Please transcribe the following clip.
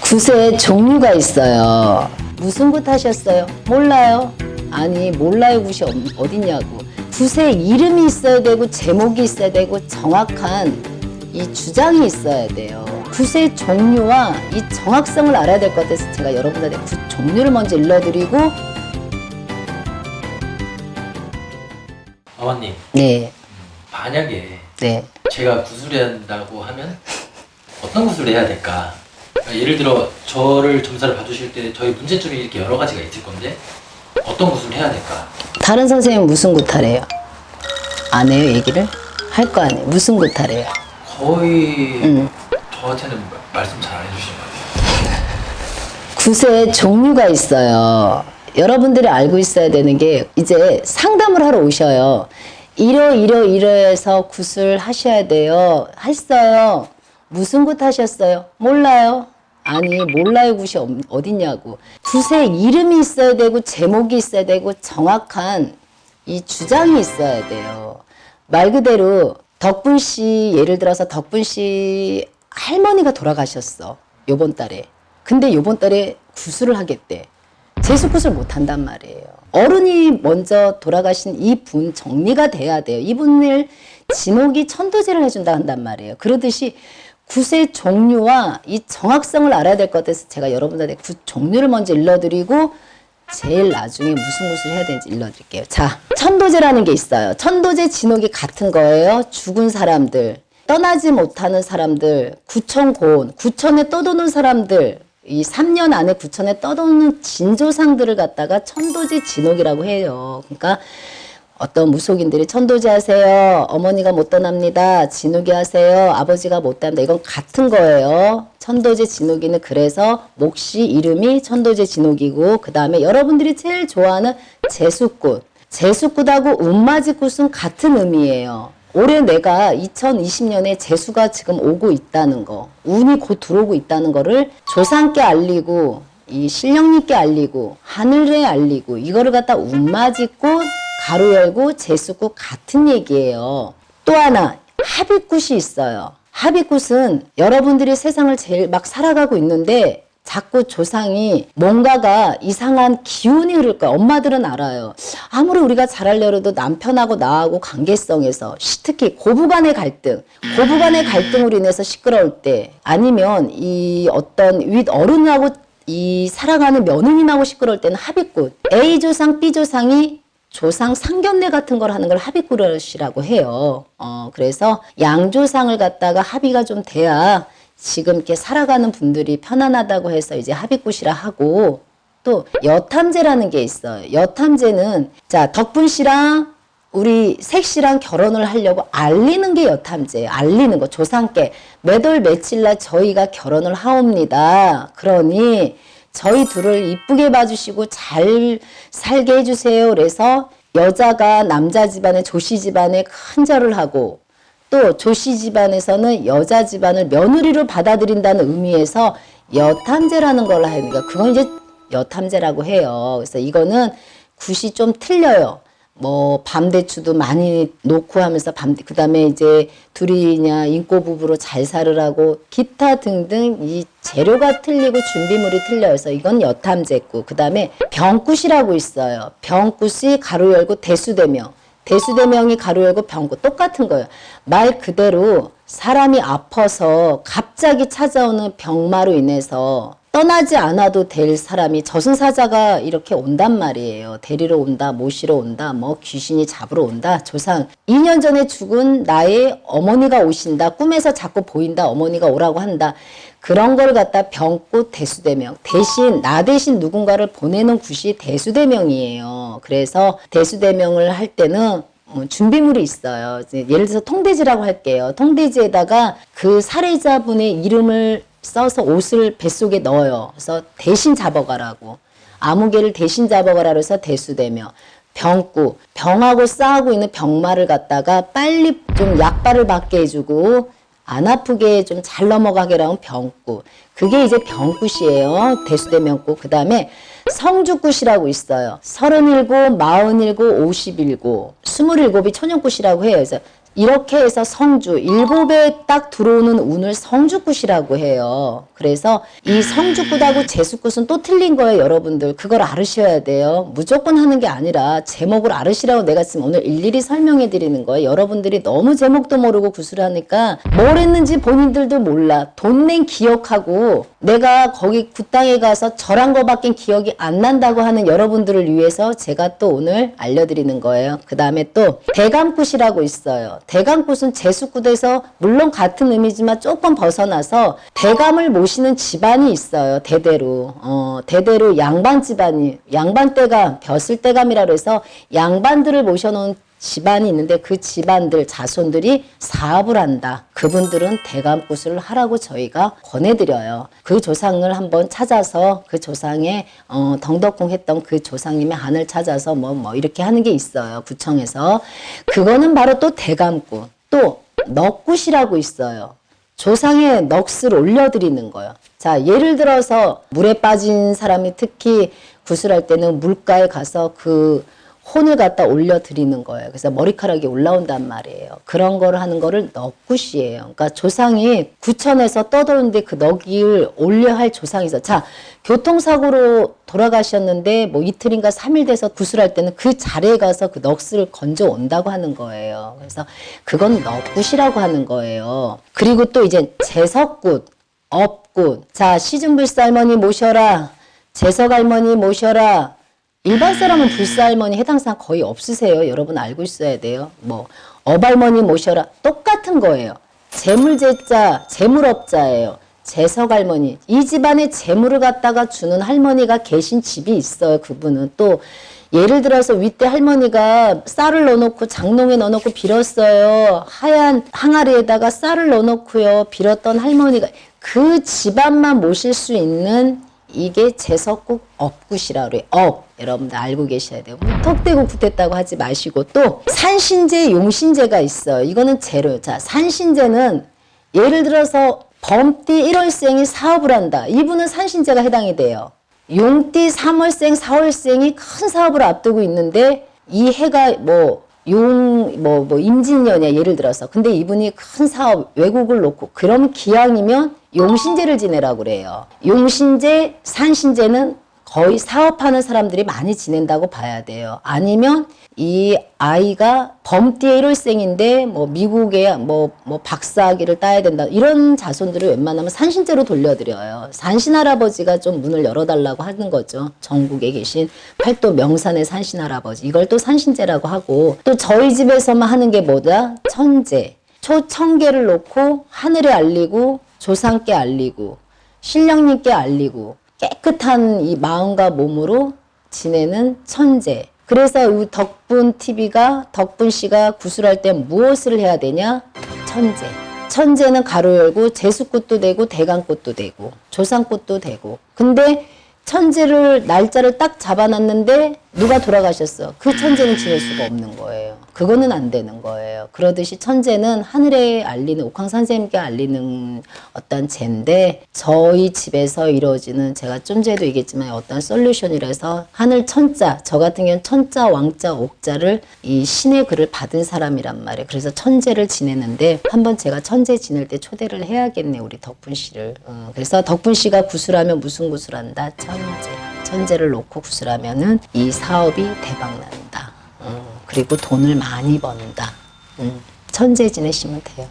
굿에 종류가 있어요. 무슨 굿 하셨어요? 몰라요? 아니 몰라요 굿이 어딨냐고. 굿에 이름이 있어야 되고 제목이 있어야 되고 정확한 이 주장이 있어야 돼요. 굿의 종류와 이 정확성을 알아야 될 것 같아서 제가 여러분들한테 굿 종류를 먼저 일러드리고. 어머님, 네. 만약에 네. 제가 구슬해야 한다고 하면 어떤 구슬을 해야 될까? 그러니까 예를 들어 저를 점사를 봐주실 때 저희 문제점이 이렇게 여러 가지가 있을 건데 어떤 구슬을 해야 될까? 다른 선생님 무슨 굿 하래요? 안 해요 얘기를? 할 거 아니에요. 무슨 굿 하래요? 거의 저한테는 말씀 잘 안 해주시는 것 같아요. 굿에 종류가 있어요. 여러분들이 알고 있어야 되는 게 이제 상담을 하러 오셔요. 이러해서 굿을 하셔야 돼요. 했어요. 무슨 굿 하셨어요? 몰라요? 아니 몰라요 굿이 어딨냐고. 굿에 이름이 있어야 되고 제목이 있어야 되고 정확한 이 주장이 있어야 돼요. 말 그대로 덕분 씨, 예를 들어서 덕분 씨 할머니가 돌아가셨어 요번 달에. 근데 요번 달에 구술을 하겠대. 재수굿을 못 한단 말이에요. 어른이 먼저 돌아가신 이분 정리가 돼야 돼요. 이분을 진옥이 천도제를 해준다 한단 말이에요. 그러듯이 굿의 종류와 이 정확성을 알아야 될 것 같아서 제가 여러분들한테 굿 종류를 먼저 일러드리고 제일 나중에 무슨 굿을 해야 되는지 일러드릴게요. 자, 천도제라는 게 있어요. 천도제 진옥이 같은 거예요. 죽은 사람들, 떠나지 못하는 사람들, 구천고온, 구천에 떠도는 사람들, 이 3년 안에 구천에 떠도는 진조상들을 갖다가 천도제 진옥이라고 해요. 그러니까 어떤 무속인들이 천도제 하세요. 어머니가 못 떠납니다. 진옥이 하세요. 아버지가 못 떠납니다. 이건 같은 거예요. 천도제 진옥이는 그래서 몫이 이름이 천도제 진옥이고, 그 다음에 여러분들이 제일 좋아하는 재수꽃. 재수꽃하고 운맞이꽃은 같은 의미예요. 올해 내가 2020년에 재수가 지금 오고 있다는 거, 운이 곧 들어오고 있다는 거를 조상께 알리고, 이 신령님께 알리고, 하늘에 알리고, 이거를 갖다 운맞이꽃, 가로 열고 재수꽃 같은 얘기예요. 또 하나 합의꽃이 있어요. 합의꽃은 여러분들이 세상을 제일 막 살아가고 있는데 자꾸 조상이 뭔가가 이상한 기운이 흐를 거야. 엄마들은 알아요. 아무리 우리가 잘하려도 남편하고 나하고 관계성에서 특히 고부간의 갈등으로 인해서 시끄러울 때, 아니면 이 어떤 윗 어른하고 이 살아가는 며느님하고 시끄러울 때는 합의꽃. A 조상, B 조상이 조상 상견례 같은 걸 하는 걸 합의굿이라고 해요. 그래서 양조상을 갖다가 합의가 좀 돼야 지금 이렇게 살아가는 분들이 편안하다고 해서 이제 합의굿이라 하고, 또 여탐제라는 게 있어요. 여탐제는 자, 덕분 씨랑 우리 색 씨랑 결혼을 하려고 알리는 게 여탐제예요. 알리는 거. 조상께 몇 월 며칠 날 저희가 결혼을 하옵니다. 그러니 저희 둘을 이쁘게 봐주시고 잘 살게 해주세요. 그래서 여자가 남자 집안에 조씨 집안에 큰 절을 하고, 또 조씨 집안에서는 여자 집안을 며느리로 받아들인다는 의미에서 여탐제라는 걸 하니까 그건 이제 여탐제라고 해요. 그래서 이거는 굿이 좀 틀려요. 뭐 밤대추도 많이 놓고 하면서 그 다음에 이제 둘이냐 인꼬 부부로 잘 살으라고 기타 등등 이 재료가 틀리고 준비물이 틀려요. 그래서 이건 여탐제고, 그 다음에 병굿이라고 있어요. 병굿이 가로 열고 대수대명, 대수대명이 가로 열고 병굿 똑같은 거예요. 말 그대로 사람이 아파서 갑자기 찾아오는 병마로 인해서 떠나지 않아도 될 사람이 저승사자가 이렇게 온단 말이에요. 데리러 온다, 모시러 온다, 뭐 귀신이 잡으러 온다. 조상 2년 전에 죽은 나의 어머니가 오신다. 꿈에서 자꾸 보인다. 어머니가 오라고 한다. 그런 걸 갖다 병꽃 대수대명. 대신 나 대신 누군가를 보내는 굿이 대수대명이에요. 그래서 대수대명을 할 때는 준비물이 있어요. 예를 들어서 통돼지라고 할게요. 통돼지에다가 그 살해자분의 이름을 써서 옷을 뱃속에 넣어요. 그래서 대신 잡아가라고. 아무개를 대신 잡아가라 그래서 대수대명. 병구, 병하고 싸우고 있는 병마를 갖다가 빨리 좀 약발을 받게 해주고 안 아프게 좀 잘 넘어가게 하면 병구. 그게 이제 병굿이에요. 대수대명굿. 그 다음에 성주굿이라고 있어요. 37, 47, 57, 27이 천연굿이라고 해요. 그래서 이렇게 해서 성주, 7에 딱 들어오는 운을 성주굿이라고 해요. 그래서 이 성주굿하고 재수굿은 또 틀린 거예요, 여러분들. 그걸 알으셔야 돼요. 무조건 하는 게 아니라 제목을 알으시라고 내가 지금 오늘 일일이 설명해 드리는 거예요. 여러분들이 너무 제목도 모르고 구슬하니까 뭘 했는지 본인들도 몰라. 돈 낸 기억하고 내가 거기 굿당에 가서 절한 거밖에 기억이 안 난다고 하는 여러분들을 위해서 제가 또 오늘 알려드리는 거예요. 그 다음에 또 대감굿이라고 있어요. 대감굿은 재수굿에서 물론 같은 의미지만 조금 벗어나서 대감을 모시는 집안이 있어요. 대대로. 대대로 양반 집안이, 양반대감, 벼슬대감이라고 해서 양반들을 모셔놓은 집안이 있는데 그 집안들, 자손들이 사업을 한다. 그분들은 대감굿을 하라고 저희가 권해드려요. 그 조상을 한번 찾아서 그 조상의 덩덕궁 했던 그 조상님의 한을 찾아서 뭐 이렇게 하는 게 있어요. 구청에서. 그거는 바로 또 대감굿. 또 넋굿이라고 있어요. 조상의 넋을 올려드리는 거예요. 자, 예를 들어서 물에 빠진 사람이 특히 구슬할 때는 물가에 가서 그 혼을 갖다 올려드리는 거예요. 그래서 머리카락이 올라온단 말이에요. 그런 거를 하는 거를 넋굿이에요. 그러니까 조상이 구천에서 떠도는데 그 넋을 올려 할 조상이 있어. 자, 교통사고로 돌아가셨는데 뭐 이틀인가 3일 돼서 구슬할 때는 그 자리에 가서 그 넋을 건져 온다고 하는 거예요. 그래서 그건 넋굿이라고 하는 거예요. 그리고 또 이제 재석굿, 업굿. 자, 시중불사 할머니 모셔라. 재석 할머니 모셔라. 일반 사람은 불사할머니 해당사항 거의 없으세요. 여러분 알고 있어야 돼요. 뭐 업할머니 모셔라. 똑같은 거예요. 재물제자, 재물업자예요. 재석할머니. 이 집안에 재물을 갖다가 주는 할머니가 계신 집이 있어요. 그분은 또 예를 들어서 윗대 할머니가 쌀을 넣어놓고 장롱에 넣어놓고 빌었어요. 하얀 항아리에다가 쌀을 넣어놓고요. 빌었던 할머니가 그 집안만 모실 수 있는 이게 재석국 업굿이라고 그래요. 여러분들 알고 계셔야 돼요. 턱대고 굿했다고 하지 마시고 또 산신제, 용신제가 있어요. 이거는 재료. 자, 산신제는 예를 들어서 범띠 1월생이 사업을 한다. 이분은 산신제가 해당이 돼요. 용띠 3월생, 4월생이 큰 사업을 앞두고 있는데 이 해가 임진년이야 예를 들어서. 근데 이분이 큰 사업 외국을 놓고 그럼 기왕이면 용신제를 지내라고 그래요. 용신제, 산신제는 거의 사업하는 사람들이 많이 지낸다고 봐야 돼요. 아니면 이 아이가 범띠의 1월생인데 뭐 미국에 뭐 박사학위를 따야 된다. 이런 자손들을 웬만하면 산신제로 돌려드려요. 산신할아버지가 좀 문을 열어달라고 하는 거죠. 전국에 계신 팔도 명산의 산신할아버지. 이걸 또 산신제라고 하고 또 저희 집에서만 하는 게 뭐다? 천제. 초청계를 놓고 하늘에 알리고 조상께 알리고 신령님께 알리고 깨끗한 이 마음과 몸으로 지내는 천재. 그래서 이 덕분 TV가 덕분 씨가 구슬할 때 무엇을 해야 되냐? 천재. 천재는 가로 열고 재수꽃도 되고 대강꽃도 되고 조상꽃도 되고. 근데 천재를 날짜를 딱 잡아놨는데 누가 돌아가셨어. 그 천재는 지낼 수가 없는 거예요. 그거는 안 되는 거예요. 그러듯이 천재는 하늘에 알리는 옥황 선생님께 알리는 어떤 제인데 저희 집에서 이루어지는 제가 좀 전에도 얘기했지만 어떤 솔루션이라서 하늘 천자 저 같은 경우는 천자 왕자 옥자를 이 신의 글을 받은 사람이란 말이에요. 그래서 천재를 지내는데 한번 제가 천재 지낼 때 초대를 해야겠네 우리 덕분 씨를. 그래서 덕분 씨가 구슬하면 무슨 구슬한다? 천재. 천재를 놓고 구슬하면은 이 사업이 대박난다. 그리고 돈을 많이 번다. 천재 지내시면 돼요.